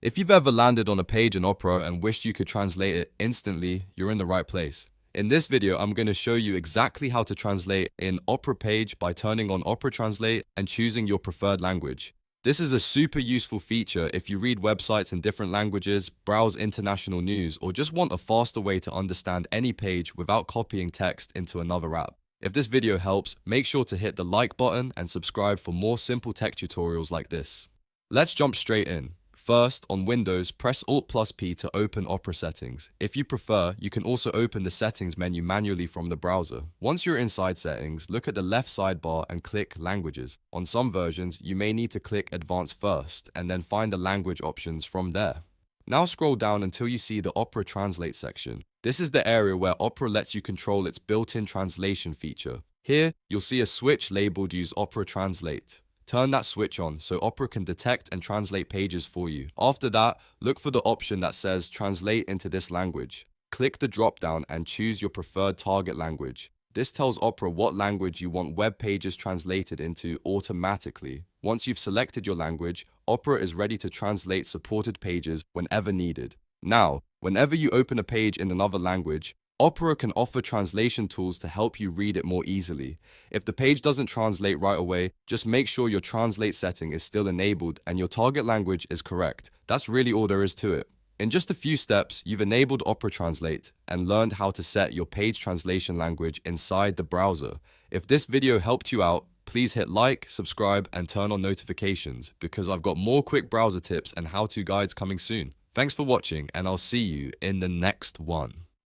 If you've ever landed on a page in Opera and wished you could translate it instantly, you're in the right place. In this video, I'm going to show you exactly how to translate an Opera page by turning on Opera Translate and choosing your preferred language. This is a super useful feature if you read websites in different languages, browse international news, or just want a faster way to understand any page without copying text into another app. If this video helps, make sure to hit the like button and subscribe for more simple tech tutorials like this. Let's jump straight in. First, on Windows, press Alt+P to open Opera settings. If you prefer, you can also open the settings menu manually from the browser. Once you're inside settings, look at the left sidebar and click Languages. On some versions, you may need to click Advanced first, and then find the language options from there. Now scroll down until you see the Opera Translate section. This is the area where Opera lets you control its built-in translation feature. Here, you'll see a switch labeled Use Opera Translate. Turn that switch on so Opera can detect and translate pages for you. After that, look for the option that says Translate into this language. Click the drop-down and choose your preferred target language. This tells Opera what language you want web pages translated into automatically. Once you've selected your language, Opera is ready to translate supported pages whenever needed. Now, whenever you open a page in another language, Opera can offer translation tools to help you read it more easily. If the page doesn't translate right away, just make sure your translate setting is still enabled and your target language is correct. That's really all there is to it. In just a few steps, you've enabled Opera Translate and learned how to set your page translation language inside the browser. If this video helped you out, please hit like, subscribe, and turn on notifications because I've got more quick browser tips and how-to guides coming soon. Thanks for watching, and I'll see you in the next one.